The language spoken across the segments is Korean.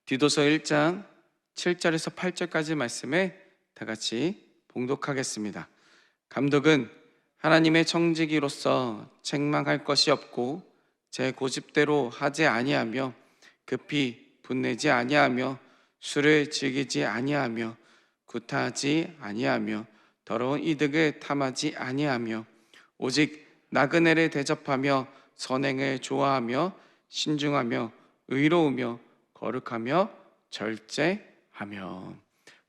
디도서 1장 7절에서 8절까지 말씀을 다 같이 봉독하겠습니다. 감독은 하나님의 청지기로서 책망할 것이 없고 제 고집대로 하지 아니하며 급히 분내지 아니하며 술을 즐기지 아니하며 구타하지 아니하며 더러운 이득을 탐하지 아니하며 오직 나그네를 대접하며 선행을 좋아하며 신중하며 의로우며 거룩하며 절제하며.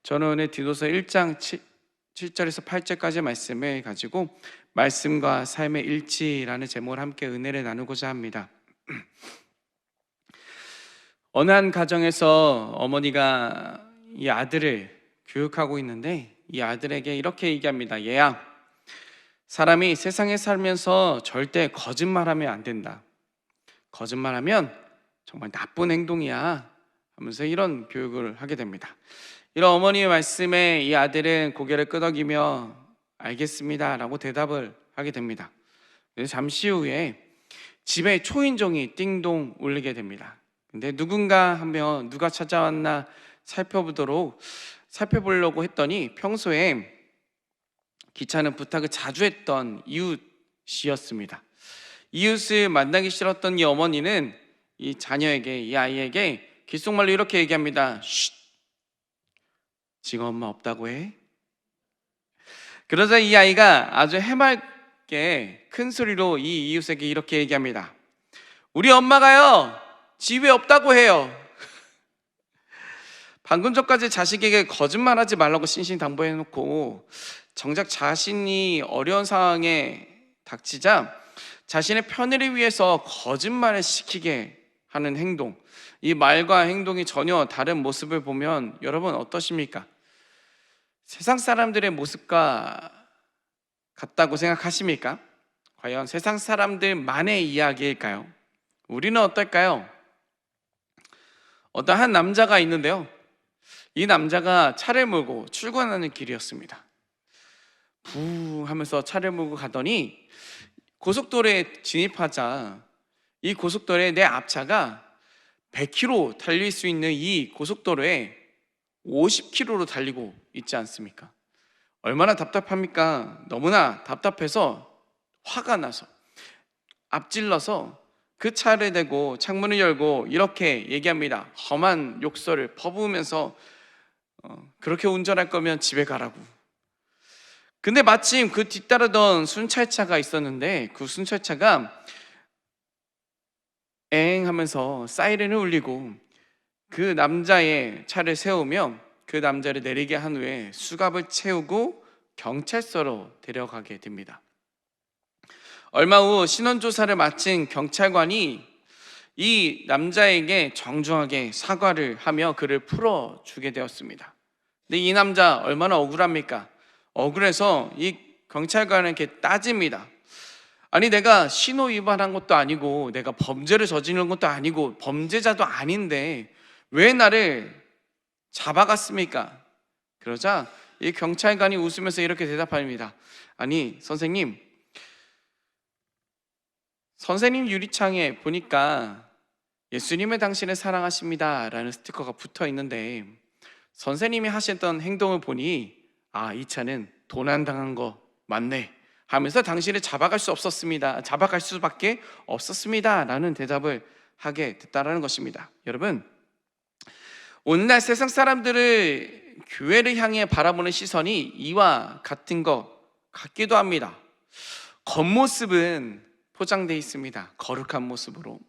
저는 오늘 디도서 1장 7절에서 8절까지 말씀을 가지고 말씀과 삶의 일치라는 제목을 함께 은혜를 나누고자 합니다. 어느 한 가정에서 어머니가 이 아들을 교육하고 있는데 이 아들에게 이렇게 얘기합니다. 얘야, 사람이 세상에 살면서 절대 거짓말하면 안 된다. 거짓말하면 정말 나쁜 행동이야 하면서 이런 교육을 하게 됩니다. 이런 어머니의 말씀에 이 아들은 고개를 끄덕이며 알겠습니다 라고 대답을 하게 됩니다. 잠시 후에 집에 초인종이 띵동 울리게 됩니다. 근데 누군가 하면 누가 찾아왔나 살펴보려고 했더니 평소에 귀찮은 부탁을 자주 했던 이웃이었습니다. 이웃을 만나기 싫었던 이 어머니는 이 자녀에게, 이 아이에게 귓속말로 이렇게 얘기합니다. 쉿, 지금 엄마 없다고 해? 그러자 이 아이가 아주 해맑게 큰 소리로 이 이웃에게 이렇게 얘기합니다. 우리 엄마가요, 집에 없다고 해요. 방금 전까지 자식에게 거짓말하지 말라고 신신당부해놓고 정작 자신이 어려운 상황에 닥치자 자신의 편의를 위해서 거짓말을 시키게 하는 행동, 이 말과 행동이 전혀 다른 모습을 보면 여러분 어떠십니까? 세상 사람들의 모습과 같다고 생각하십니까? 과연 세상 사람들만의 이야기일까요? 우리는 어떨까요? 어떤 한 남자가 있는데요, 이 남자가 차를 몰고 출근하는 길이었습니다. 부 하면서 차를 몰고 가더니 고속도로에 진입하자 이 고속도로에 내 앞차가 100km 달릴 수 있는 이 고속도로에 50km로 달리고 있지 않습니까? 얼마나 답답합니까? 너무나 답답해서 화가 나서 앞질러서 그 차를 대고 창문을 열고 이렇게 얘기합니다. 험한 욕설을 퍼부으면서 그렇게 운전할 거면 집에 가라고. 근데 마침 그 뒤따르던 순찰차가 있었는데 그 순찰차가 엥 하면서 사이렌을 울리고 그 남자의 차를 세우며 그 남자를 내리게 한 후에 수갑을 채우고 경찰서로 데려가게 됩니다. 얼마 후 신원조사를 마친 경찰관이 이 남자에게 정중하게 사과를 하며 그를 풀어주게 되었습니다. 근데 이 남자 얼마나 억울합니까? 억울해서 이 경찰관에게 따집니다. 아니, 내가 신호 위반한 것도 아니고 내가 범죄를 저지른 것도 아니고 범죄자도 아닌데 왜 나를 잡아갔습니까? 그러자 이 경찰관이 웃으면서 이렇게 대답합니다. 아니, 선생님 유리창에 보니까 예수님의 당신을 사랑하십니다 라는 스티커가 붙어 있는데 선생님이 하셨던 행동을 보니 이 차는 도난당한 거 맞네 하면서 당신을 잡아갈 수밖에 없었습니다 라는 대답을 하게 됐다라는 것입니다. 여러분, 오늘날 세상 사람들을 교회를 향해 바라보는 시선이 이와 같은 것 같기도 합니다. 겉모습은 포장되어 있습니다. 거룩한 모습으로,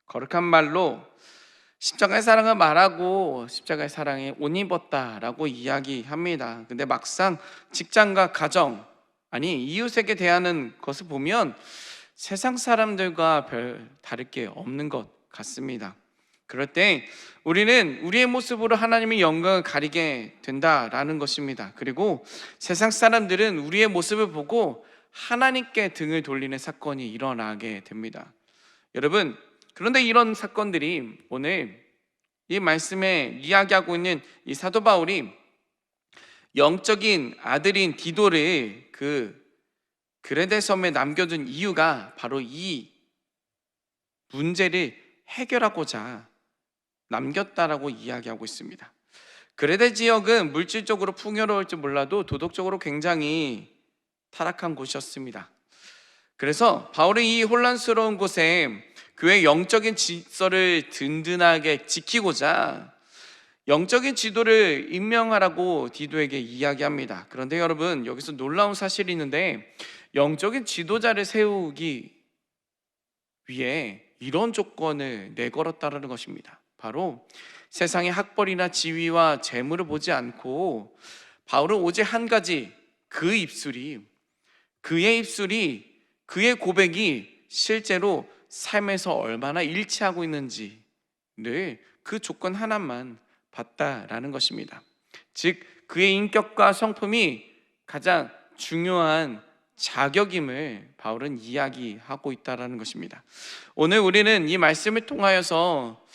거룩한 말로 십자가의 사랑을 말하고 십자가의 사랑에 옷 입었다라고 이야기합니다. 근데 막상 직장과 가정, 아니 이웃에게 대하는 것을 보면 세상 사람들과 별 다를 게 없는 것 같습니다. 그럴 때 우리는 우리의 모습으로 하나님의 영광을 가리게 된다라는 것입니다. 그리고 세상 사람들은 우리의 모습을 보고 하나님께 등을 돌리는 사건이 일어나게 됩니다. 여러분, 그런데 이런 사건들이 오늘 이 말씀에 이야기하고 있는 이 사도 바울이 영적인 아들인 디도를 그 그레데 섬에 남겨둔 이유가 바로 이 문제를 해결하고자 남겼다라고 이야기하고 있습니다. 그레데 지역은 물질적으로 풍요로울지 몰라도 도덕적으로 굉장히 타락한 곳이었습니다. 그래서 바울이 이 혼란스러운 곳에 교회의 영적인 질서를 든든하게 지키고자 영적인 지도를 임명하라고 디도에게 이야기합니다. 그런데 여러분, 여기서 놀라운 사실이 있는데 영적인 지도자를 세우기 위해 이런 조건을 내걸었다는 것입니다. 바로 세상의 학벌이나 지위와 재물을 보지 않고 바울은 오직 한 가지, 그의 입술이 그의 고백이 실제로 삶에서 얼마나 일치하고 있는지를 그 조건 하나만 봤다라는 것입니다. 즉 그의 인격과 성품이 가장 중요한 자격임을 바울은 이야기하고 있다는 것입니다. 오늘 우리는 이 말씀을 통하여서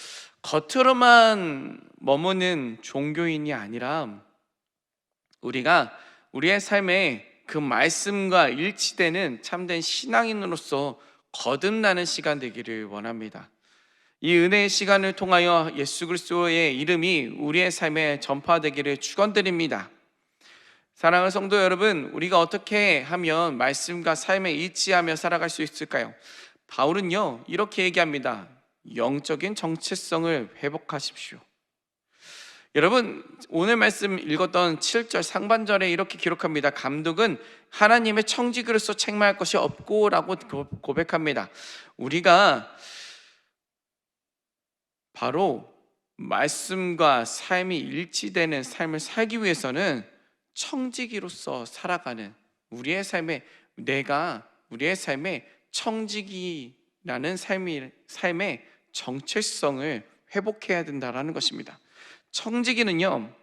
겉으로만 머무는 종교인이 아니라 우리가 우리의 삶에 그 말씀과 일치되는 참된 신앙인으로서 거듭나는 시간 되기를 원합니다. 이 은혜의 시간을 통하여 예수 그리스도의 이름이 우리의 삶에 전파되기를 축원드립니다. 사랑하는 성도 여러분, 우리가 어떻게 하면 말씀과 삶에 일치하며 살아갈 수 있을까요? 바울은요 이렇게 얘기합니다. 영적인 정체성을 회복하십시오. 여러분, 오늘 말씀 읽었던 7절 상반절에 이렇게 기록합니다. 감독은 하나님의 청지기로서 책망할 것이 없고 라고 고백합니다. 우리가 바로 말씀과 삶이 일치되는 삶을 살기 위해서는 청지기로서 살아가는 우리의 삶의 청지기라는 삶의 정체성을 회복해야 된다는 것입니다. 청지기는요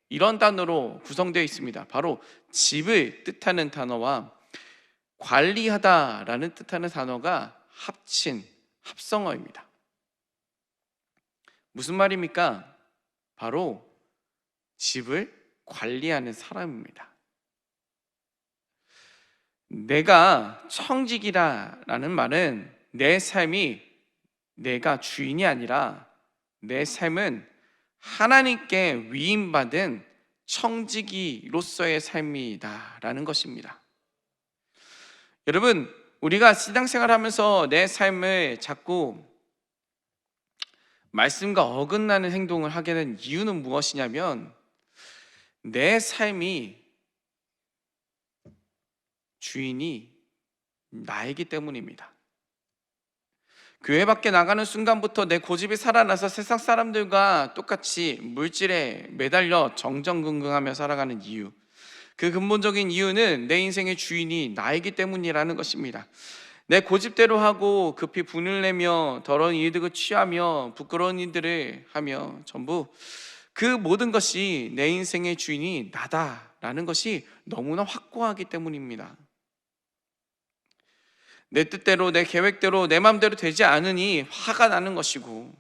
이런 단어로 구성되어 있습니다. 바로 집을 뜻하는 단어와 관리하다라는 뜻하는 단어가 합친 합성어입니다. 무슨 말입니까? 바로 집을 관리하는 사람입니다. 내가 청지기라는 말은 내 삶이 내가 주인이 아니라 내 삶은 하나님께 위임받은 청지기로서의 삶이다라는 것입니다. 여러분, 우리가 신앙생활하면서 내 삶을 자꾸 말씀과 어긋나는 행동을 하게 된 이유는 무엇이냐면 내 삶이 주인이 나이기 때문입니다. 교회 밖에 나가는 순간부터 내 고집이 살아나서 세상 사람들과 똑같이 물질에 매달려 정정긍긍하며 살아가는 이유, 그 근본적인 이유는 내 인생의 주인이 나이기 때문이라는 것입니다. 내 고집대로 하고 급히 분을 내며 더러운 이득을 취하며 부끄러운 일들을 하며 전부 그 모든 것이 내 인생의 주인이 나다라는 것이 너무나 확고하기 때문입니다. 내 뜻대로 내 계획대로 내 마음대로 되지 않으니 화가 나는 것이고,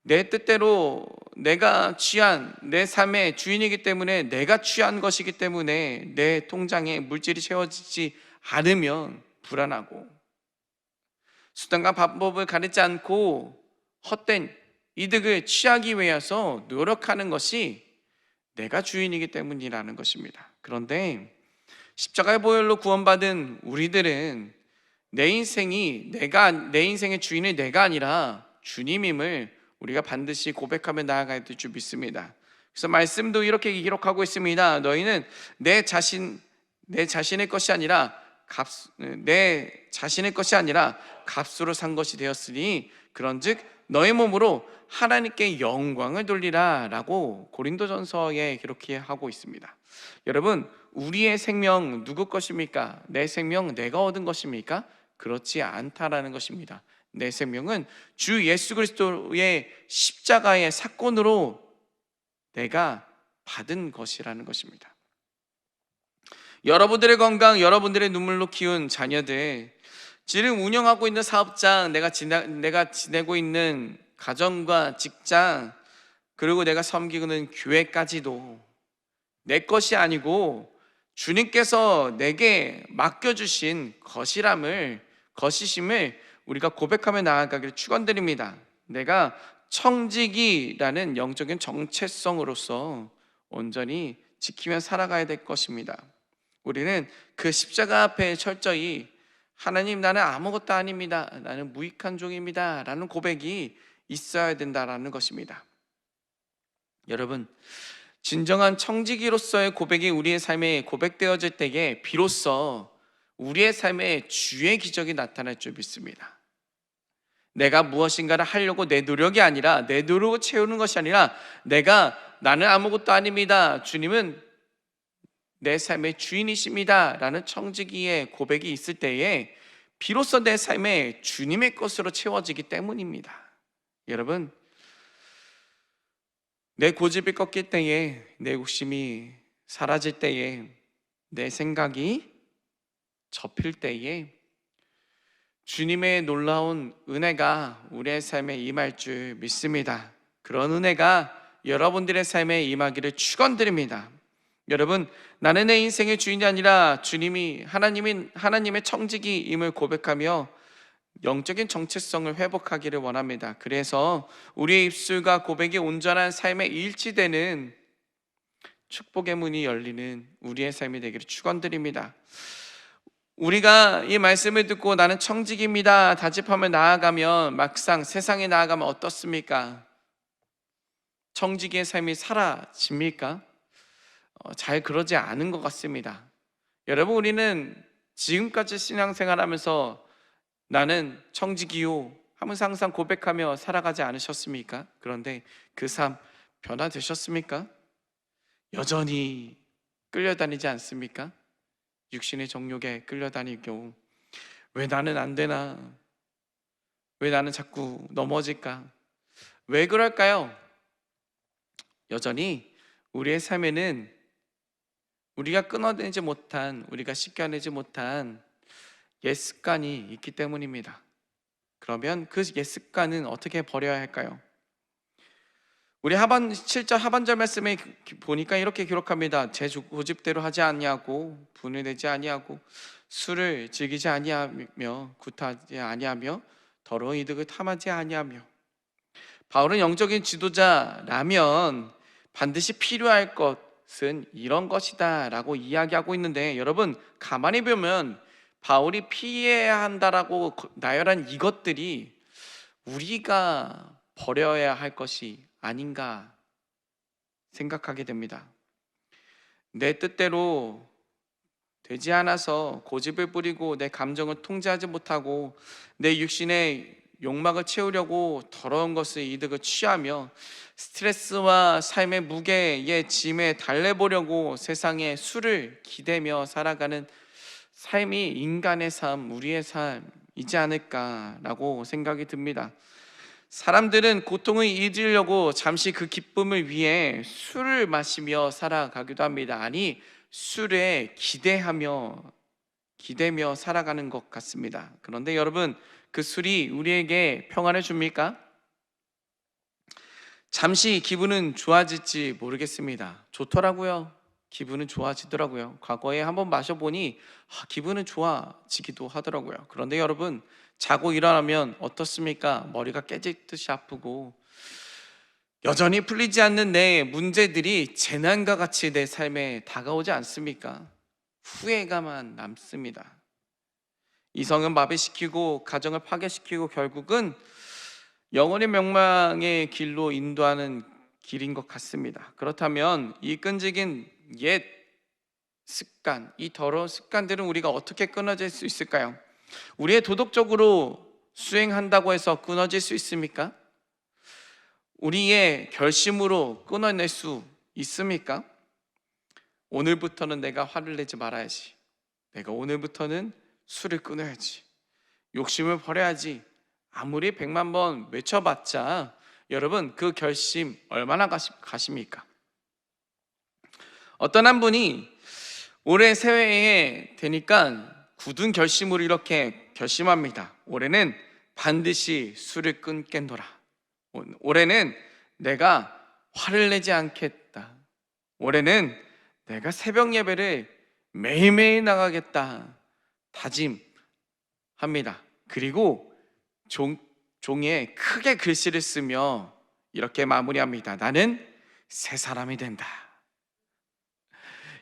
내 뜻대로 내가 취한 내 삶의 주인이기 때문에 내가 취한 것이기 때문에 내 통장에 물질이 채워지지 않으면 불안하고, 수단과 방법을 가리지 않고 헛된 이득을 취하기 위해서 노력하는 것이 내가 주인이기 때문이라는 것입니다. 그런데 십자가의 보혈로 구원받은 우리들은 내 인생의 주인이 내가 아니라 주님임을 우리가 반드시 고백하며 나아가야 될 줄 믿습니다. 그래서 말씀도 이렇게 기록하고 있습니다. 너희는 내 자신의 것이 아니라 값으로 산 것이 되었으니 그런즉 너의 몸으로 하나님께 영광을 돌리라 라고 고린도전서에 기록하고 있습니다. 여러분, 우리의 생명 누구 것입니까? 내 생명 내가 얻은 것입니까? 그렇지 않다라는 것입니다. 내 생명은 주 예수 그리스도의 십자가의 사건으로 내가 받은 것이라는 것입니다. 여러분들의 건강, 여러분들의 눈물로 키운 자녀들, 지금 운영하고 있는 사업장, 내가 지내고 있는 가정과 직장, 그리고 내가 섬기고 있는 교회까지도 내 것이 아니고 주님께서 내게 맡겨주신 것이심을 우리가 고백하며 나아가기를 축원드립니다. 내가 청지기라는 영적인 정체성으로서 온전히 지키며 살아가야 될 것입니다. 우리는 그 십자가 앞에 철저히 하나님, 나는 아무것도 아닙니다, 나는 무익한 종입니다 라는 고백이 있어야 된다라는 것입니다. 여러분, 진정한 청지기로서의 고백이 우리의 삶에 고백되어질 때에 비로소 우리의 삶에 주의 기적이 나타날 줄 믿습니다. 내가 무엇인가를 하려고 내 노력이 아니라, 내 노력을 채우는 것이 아니라, 나는 아무것도 아닙니다, 주님은 내 삶의 주인이십니다 라는 청지기의 고백이 있을 때에 비로소 내 삶에 주님의 것으로 채워지기 때문입니다. 여러분, 내 고집이 꺾일 때에, 내 욕심이 사라질 때에, 내 생각이 접힐 때에 주님의 놀라운 은혜가 우리의 삶에 임할 줄 믿습니다. 그런 은혜가 여러분들의 삶에 임하기를 축원드립니다. 여러분, 나는 내 인생의 주인이 아니라 하나님의 청지기임을 고백하며 영적인 정체성을 회복하기를 원합니다. 그래서 우리의 입술과 고백이 온전한 삶에 일치되는 축복의 문이 열리는 우리의 삶이 되기를 축원드립니다. 우리가 이 말씀을 듣고 나는 청지기입니다 다짐하며 나아가면 막상 세상에 나아가면 어떻습니까? 청지기의 삶이 사라집니까? 잘 그러지 않은 것 같습니다. 여러분, 우리는 지금까지 신앙생활하면서 나는 청지기요 하면서 항상 고백하며 살아가지 않으셨습니까? 그런데 그 삶 변화되셨습니까? 여전히 끌려다니지 않습니까? 육신의 정욕에 끌려다니고, 왜 나는 안 되나? 왜 나는 자꾸 넘어질까? 왜 그럴까요? 여전히 우리의 삶에는 우리가 끊어내지 못한, 우리가 씻겨내지 못한 옛 습관이 있기 때문입니다. 그러면 그 옛 습관은 어떻게 버려야 할까요? 우리 7절 하반절 말씀에 보니까 이렇게 기록합니다. 제 고집대로 하지 아니하고 분을 내지 아니하고 술을 즐기지 아니하며 굿하지 아니하며 더러운 이득을 탐하지 아니하며. 바울은 영적인 지도자라면 반드시 필요할 것은 이런 것이다 라고 이야기하고 있는데, 여러분 가만히 보면 바울이 피해야 한다라고 나열한 이것들이 우리가 버려야 할 것이 아닌가 생각하게 됩니다. 내 뜻대로 되지 않아서 고집을 부리고 내 감정을 통제하지 못하고 내 육신의 욕망을 채우려고 더러운 것을 이득을 취하며 스트레스와 삶의 무게의 짐에 달래보려고 세상에 술을 기대며 살아가는 삶이 인간의 삶, 우리의 삶이지 않을까라고 생각이 듭니다. 사람들은 고통을 잊으려고 잠시 그 기쁨을 위해 술을 마시며 살아가기도 합니다. 아니, 술에 기대며 살아가는 것 같습니다. 그런데 여러분, 그 술이 우리에게 평안을 줍니까? 잠시 기분은 좋아질지 모르겠습니다. 좋더라고요. 기분은 좋아지더라고요. 과거에 한번 마셔보니 기분은 좋아지기도 하더라고요. 그런데 여러분, 자고 일어나면 어떻습니까? 머리가 깨지듯이 아프고 여전히 풀리지 않는 내 문제들이 재난과 같이 내 삶에 다가오지 않습니까? 후회가만 남습니다. 이성은 마비시키고 가정을 파괴시키고 결국은 영혼의 멸망의 길로 인도하는 길인 것 같습니다. 그렇다면 이 끈질긴 옛 습관, 이 더러운 습관들은 우리가 어떻게 끊어질 수 있을까요? 우리의 도덕적으로 수행한다고 해서 끊어질 수 있습니까? 우리의 결심으로 끊어낼 수 있습니까? 오늘부터는 내가 화를 내지 말아야지, 내가 오늘부터는 술을 끊어야지, 욕심을 버려야지, 아무리 100만 번 외쳐봤자 여러분 그 결심 얼마나 가십니까? 어떤 한 분이 올해 새해에 되니까 굳은 결심으로 이렇게 결심합니다. 올해는 반드시 술을 끊겠노라. 올해는 내가 화를 내지 않겠다. 올해는 내가 새벽 예배를 매일매일 나가겠다 다짐합니다. 그리고 종이에 크게 글씨를 쓰며 이렇게 마무리합니다. 나는 새 사람이 된다.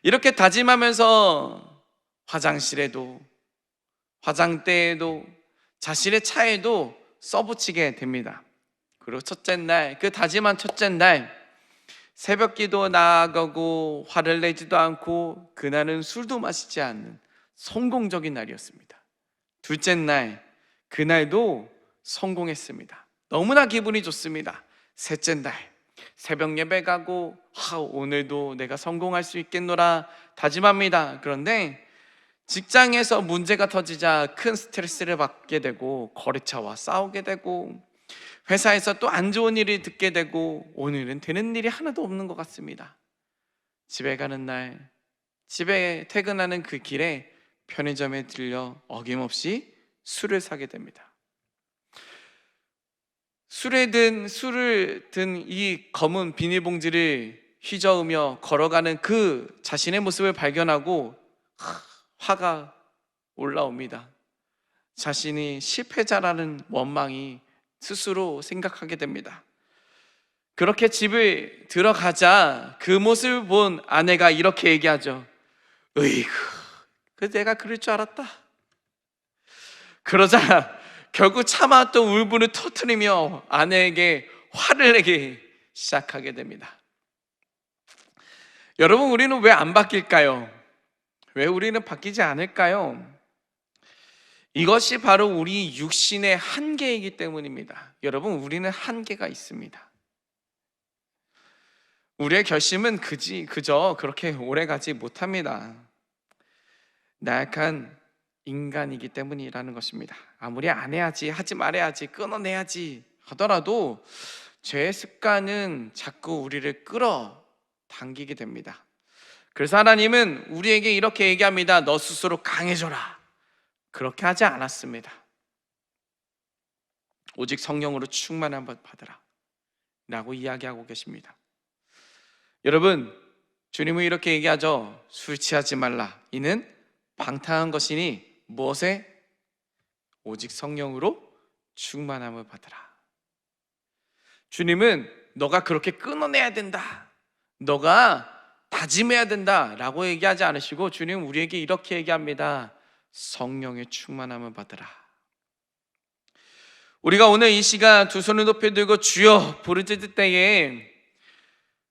이렇게 다짐하면서 화장실에도, 화장대에도, 자신의 차에도 써붙이게 됩니다. 그리고 첫째 날, 그 다짐한 첫째 날 새벽 기도 나아가고 화를 내지도 않고 그날은 술도 마시지 않는 성공적인 날이었습니다. 둘째 날, 그날도 성공했습니다. 너무나 기분이 좋습니다. 셋째 날, 새벽 예배 가고 오늘도 내가 성공할 수 있겠노라 다짐합니다. 그런데 직장에서 문제가 터지자 큰 스트레스를 받게 되고 거래처와 싸우게 되고 회사에서 또 안 좋은 일이 듣게 되고 오늘은 되는 일이 하나도 없는 것 같습니다. 집에 가는 날, 집에 퇴근하는 그 길에 편의점에 들려 어김없이 술을 사게 됩니다. 술을 든 이 검은 비닐봉지를 휘저으며 걸어가는 그 자신의 모습을 발견하고 화가 올라옵니다. 자신이 실패자라는 원망이 스스로 생각하게 됩니다. 그렇게 집을 들어가자 그 모습을 본 아내가 이렇게 얘기하죠. 으이구, 내가 그럴 줄 알았다. 그러자 결국 참아왔던 울분을 터뜨리며 아내에게 화를 내기 시작하게 됩니다. 여러분, 우리는 왜 안 바뀔까요? 왜 우리는 바뀌지 않을까요? 이것이 바로 우리 육신의 한계이기 때문입니다. 여러분, 우리는 한계가 있습니다. 우리의 결심은 그저 그렇게 오래가지 못합니다. 나약한 인간이기 때문이라는 것입니다. 아무리 안 해야지, 하지 말아야지, 끊어내야지 하더라도 죄의 습관은 자꾸 우리를 끌어당기게 됩니다. 그래서 하나님은 우리에게 이렇게 얘기합니다. 너 스스로 강해져라. 그렇게 하지 않았습니다. 오직 성령으로 충만한 것 받으라 라고 이야기하고 계십니다. 여러분, 주님은 이렇게 얘기하죠. 술 취하지 말라. 이는 방탕한 것이니 무엇에? 오직 성령으로 충만함을 받으라. 주님은 너가 그렇게 끊어내야 된다, 너가 다짐해야 된다 라고 얘기하지 않으시고 주님은 우리에게 이렇게 얘기합니다. 성령의 충만함을 받으라. 우리가 오늘 이 시간 두 손을 높이 들고 주여 부르짖을 때에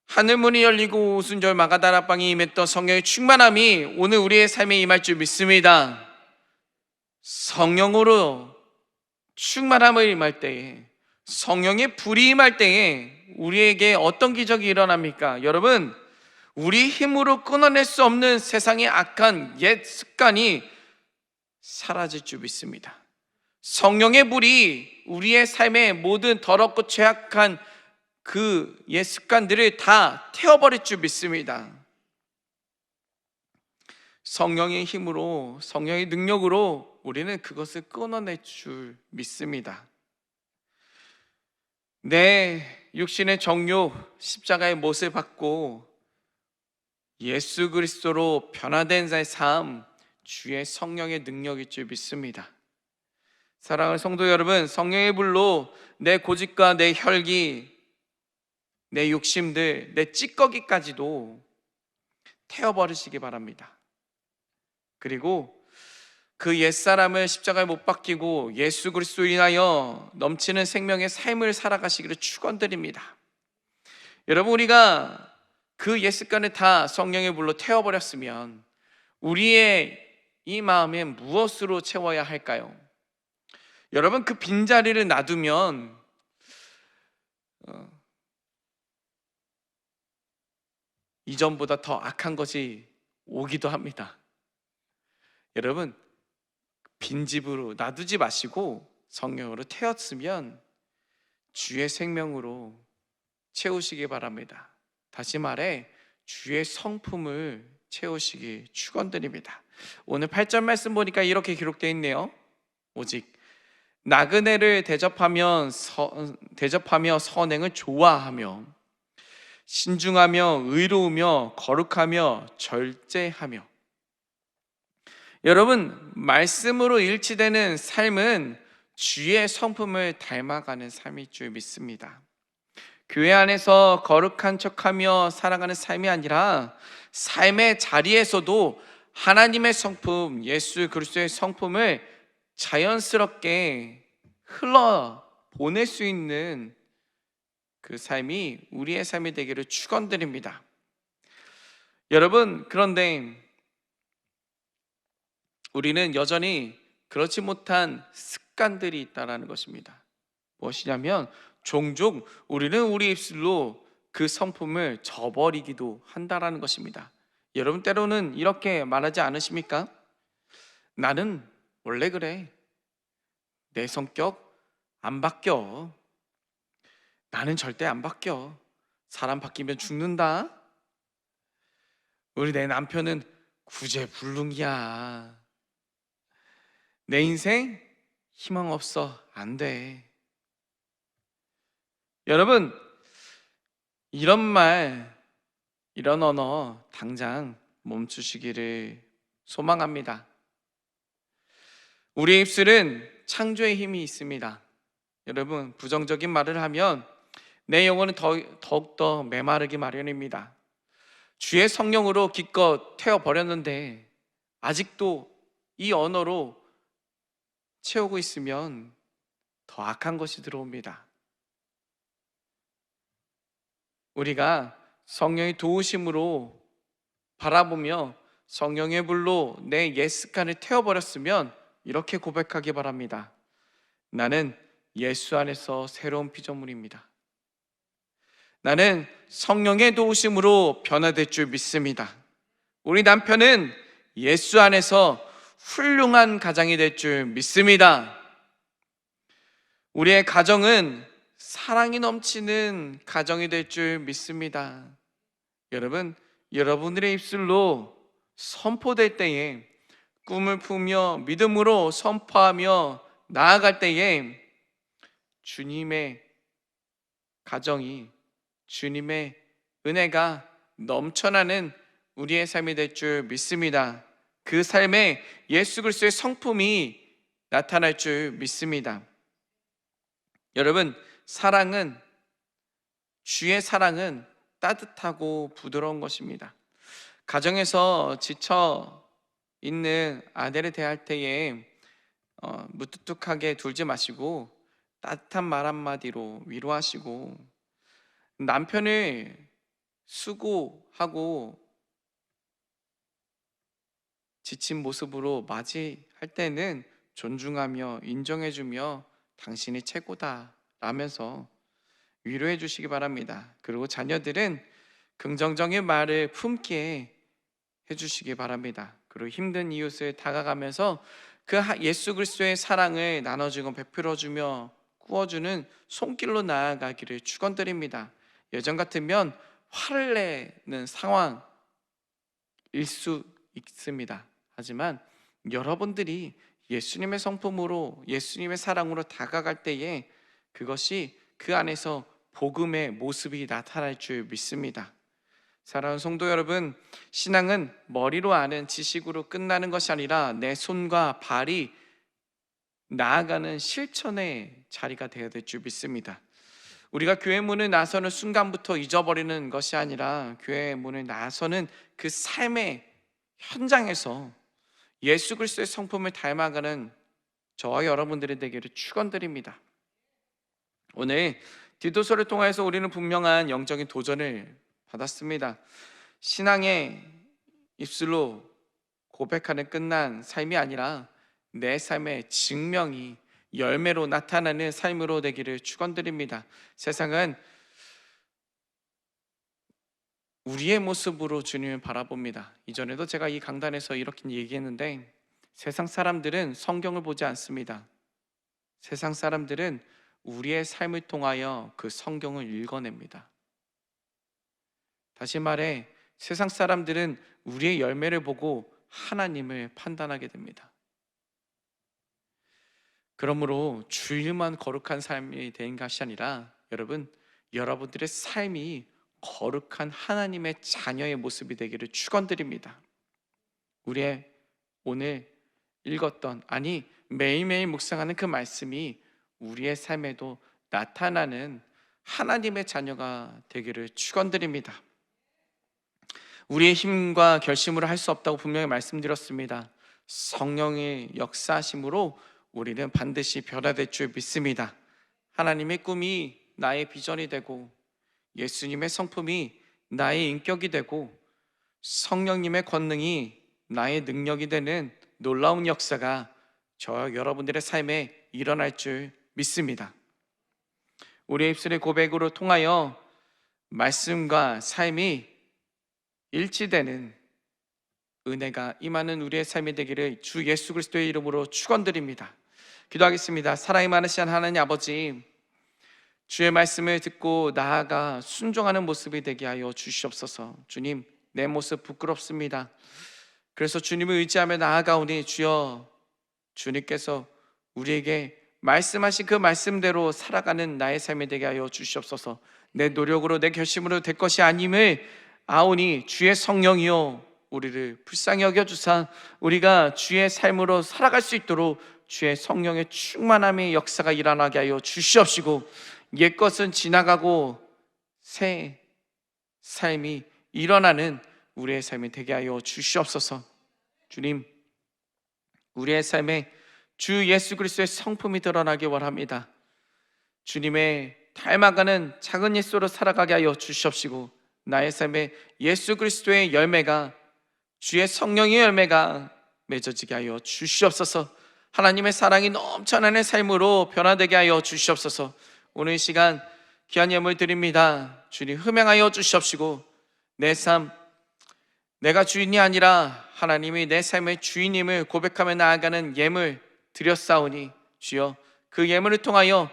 하늘문이 열리고 오순절 마가다락방이 임했던 성령의 충만함이 오늘 우리의 삶에 임할 줄 믿습니다. 성령으로 충만함을 임할 때에, 성령의 불이 임할 때에 우리에게 어떤 기적이 일어납니까? 여러분, 우리 힘으로 끊어낼 수 없는 세상의 악한 옛 습관이 사라질 줄 믿습니다. 성령의 불이 우리의 삶의 모든 더럽고 죄악한 그 옛 습관들을 다 태워버릴 줄 믿습니다. 성령의 힘으로, 성령의 능력으로 우리는 그것을 끊어낼 줄 믿습니다. 내 육신의 정욕, 십자가의 못을 받고 예수 그리스도로 변화된 자의 삶, 주의 성령의 능력일 줄 믿습니다. 사랑하는 성도 여러분, 성령의 불로 내 고집과 내 혈기, 내 욕심들, 내 찌꺼기까지도 태워버리시기 바랍니다. 그리고 그 옛사람을 십자가에 못 박히고 예수 그리스도로 인하여 넘치는 생명의 삶을 살아가시기를 축원드립니다. 여러분, 우리가 그 옛 습관을 다 성령의 불로 태워버렸으면 우리의 이 마음에 무엇으로 채워야 할까요? 여러분, 그 빈자리를 놔두면 이전보다 더 악한 것이 오기도 합니다. 여러분, 빈집으로 놔두지 마시고 성령으로 태웠으면 주의 생명으로 채우시기 바랍니다. 다시 말해 주의 성품을 채우시기 축원드립니다. 오늘 8절 말씀 보니까 이렇게 기록되어 있네요. 오직 나그네를 대접하며 선행을 좋아하며 신중하며 의로우며 거룩하며 절제하며. 여러분, 말씀으로 일치되는 삶은 주의 성품을 닮아가는 삶일 줄 믿습니다. 교회 안에서 거룩한 척하며 살아가는 삶이 아니라 삶의 자리에서도 하나님의 성품, 예수 그리스도의 성품을 자연스럽게 흘러 보낼 수 있는 그 삶이 우리의 삶이 되기를 축원드립니다. 여러분, 그런데 우리는 여전히 그렇지 못한 습관들이 있다는 것입니다. 무엇이냐면 종종 우리는 우리 입술로 그 성품을 저버리기도 한다는 것입니다. 여러분, 때로는 이렇게 말하지 않으십니까? 나는 원래 그래. 내 성격 안 바뀌어. 나는 절대 안 바뀌어. 사람 바뀌면 죽는다. 우리 내 남편은 구제불능이야. 내 인생 희망 없어. 안 돼. 여러분, 이런 말, 이런 언어 당장 멈추시기를 소망합니다. 우리의 입술은 창조의 힘이 있습니다. 여러분, 부정적인 말을 하면 내 영혼은 더욱더 메마르기 마련입니다. 주의 성령으로 기껏 태워버렸는데 아직도 이 언어로 채우고 있으면 더 악한 것이 들어옵니다. 우리가 성령의 도우심으로 바라보며 성령의 불로 내 옛 습관을 태워버렸으면 이렇게 고백하기 바랍니다. 나는 예수 안에서 새로운 피조물입니다. 나는 성령의 도우심으로 변화될 줄 믿습니다. 우리 남편은 예수 안에서 훌륭한 가장이 될 줄 믿습니다. 우리의 가정은 사랑이 넘치는 가정이 될 줄 믿습니다. 여러분, 여러분들의 입술로 선포될 때에 꿈을 품며 믿음으로 선포하며 나아갈 때에 주님의 가정이, 주님의 은혜가 넘쳐나는 우리의 삶이 될 줄 믿습니다. 그 삶에 예수 그리스도의 성품이 나타날 줄 믿습니다. 여러분, 주의 사랑은 따뜻하고 부드러운 것입니다. 가정에서 지쳐 있는 아내를 대할 때에 무뚝뚝하게 둘지 마시고 따뜻한 말 한마디로 위로하시고, 남편을 수고하고 지친 모습으로 맞이할 때는 존중하며 인정해주며 당신이 최고다 라면서 위로해 주시기 바랍니다. 그리고 자녀들은 긍정적인 말을 품게 해주시기 바랍니다. 그리고 힘든 이웃을 다가가면서 그 예수 그리스도의 사랑을 나눠주고 베풀어주며 꾸어주는 손길로 나아가기를 축원드립니다. 예전 같으면 화를 내는 상황일 수 있습니다. 하지만 여러분들이 예수님의 성품으로, 예수님의 사랑으로 다가갈 때에 그것이 그 안에서 복음의 모습이 나타날 줄 믿습니다. 사랑하는 성도 여러분, 신앙은 머리로 아는 지식으로 끝나는 것이 아니라 내 손과 발이 나아가는 실천의 자리가 되어야 될 줄 믿습니다. 우리가 교회 문을 나서는 순간부터 잊어버리는 것이 아니라 교회 문을 나서는 그 삶의 현장에서 예수 그리스도의 성품을 닮아가는 저와 여러분들이 되기를 축원드립니다. 오늘 디도서를 통해서 우리는 분명한 영적인 도전을 받았습니다. 신앙의 입술로 고백하는 끝난 삶이 아니라 내 삶의 증명이 열매로 나타나는 삶으로 되기를 축원드립니다. 세상은 우리의 모습으로 주님을 바라봅니다. 이전에도 제가 이 강단에서 이렇게 얘기했는데, 세상 사람들은 성경을 보지 않습니다. 세상 사람들은 우리의 삶을 통하여 그 성경을 읽어냅니다. 다시 말해, 세상 사람들은 우리의 열매를 보고 하나님을 판단하게 됩니다. 그러므로 주일만 거룩한 삶이 되는 것이 아니라 여러분들의 삶이 거룩한 하나님의 자녀의 모습이 되기를 축원드립니다. 우리의 오늘 읽었던, 매일매일 묵상하는 그 말씀이 우리의 삶에도 나타나는 하나님의 자녀가 되기를 축원드립니다. 우리의 힘과 결심으로 할 수 없다고 분명히 말씀드렸습니다. 성령의 역사하심으로 우리는 반드시 변화될 줄 믿습니다. 하나님의 꿈이 나의 비전이 되고 예수님의 성품이 나의 인격이 되고 성령님의 권능이 나의 능력이 되는 놀라운 역사가 저 여러분들의 삶에 일어날 줄 믿습니다. 우리의 입술의 고백으로 통하여 말씀과 삶이 일치되는 은혜가 임하는 우리의 삶이 되기를 주 예수 그리스도의 이름으로 축원드립니다. 기도하겠습니다. 사랑이 많으신 하나님 아버지, 주의 말씀을 듣고 나아가 순종하는 모습이 되게 하여 주시옵소서. 주님, 내 모습 부끄럽습니다. 그래서 주님을 의지하며 나아가오니 주여, 주님께서 우리에게 말씀하신 그 말씀대로 살아가는 나의 삶이 되게 하여 주시옵소서. 내 노력으로 내 결심으로 될 것이 아님을 아오니 주의 성령이여 우리를 불쌍히 여겨주사 우리가 주의 삶으로 살아갈 수 있도록 주의 성령의 충만함의 역사가 일어나게 하여 주시옵시고, 옛것은 지나가고 새 삶이 일어나는 우리의 삶이 되게 하여 주시옵소서. 주님, 우리의 삶에 주 예수 그리스도의 성품이 드러나기 원합니다. 주님의 닮아가는 작은 예수로 살아가게 하여 주시옵시고, 나의 삶에 예수 그리스도의 열매가, 주의 성령의 열매가 맺어지게 하여 주시옵소서. 하나님의 사랑이 넘쳐나는 삶으로 변화되게 하여 주시옵소서. 오늘 이 시간 귀한 예물 드립니다. 주님 흠양하여 주시옵시고, 내 삶, 내가 주인이 아니라 하나님이 내 삶의 주인임을 고백하며 나아가는 예물 드렸사오니 주여, 그 예물을 통하여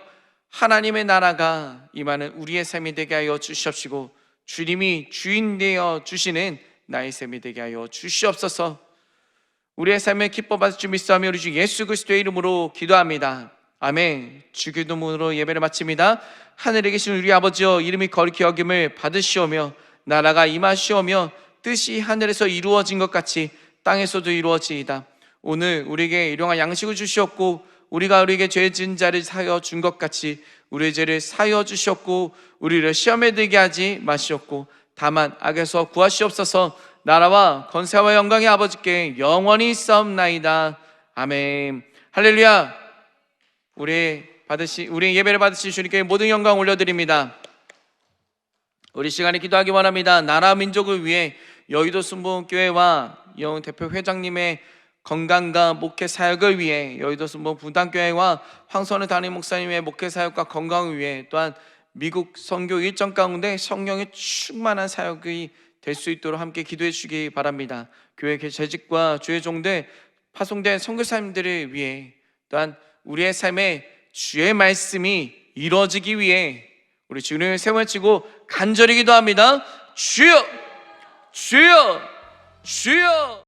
하나님의 나라가 임하는 우리의 삶이 되게 하여 주시옵시고, 주님이 주인 되어 주시는 나의 삶이 되게 하여 주시옵소서. 우리의 삶에 기뻐 받을 줄 믿사오며 우리 주 예수 그리스도의 이름으로 기도합니다. 아멘. 주기도문으로 예배를 마칩니다. 하늘에 계신 우리 아버지여, 이름이 거룩히 여김을 받으시오며 나라가 임하시오며 뜻이 하늘에서 이루어진 것 같이 땅에서도 이루어지이다. 오늘 우리에게 일용할 양식을 주시옵고, 우리가 우리에게 죄 지은 자를 사하여 준 것 같이 우리의 죄를 사하여 주시옵고, 우리를 시험에 들게 하지 마시옵고, 다만 악에서 구하시옵소서. 나라와 권세와 영광의 아버지께 영원히 있사옵나이다. 아멘. 할렐루야. 우리 예배를 받으신 주님께 모든 영광 올려드립니다. 우리 시간에 기도하기 원합니다. 나라 민족을 위해 여의도 순복음교회와 영훈 대표 회장님의 건강과 목회 사역을 위해, 여의도 순복음 분당교회와 황선우 담임 목사님의 목회 사역과 건강을 위해, 또한 미국 선교 일정 가운데 성령의 충만한 사역이 될 수 있도록 함께 기도해 주시기 바랍니다. 교회 재직과 주의 종들, 파송된 선교사님들을 위해, 또한 우리의 삶에 주의 말씀이 이루어지기 위해 우리 주님을 세워치고 간절히 기도합니다. 주여, 주여, 주여.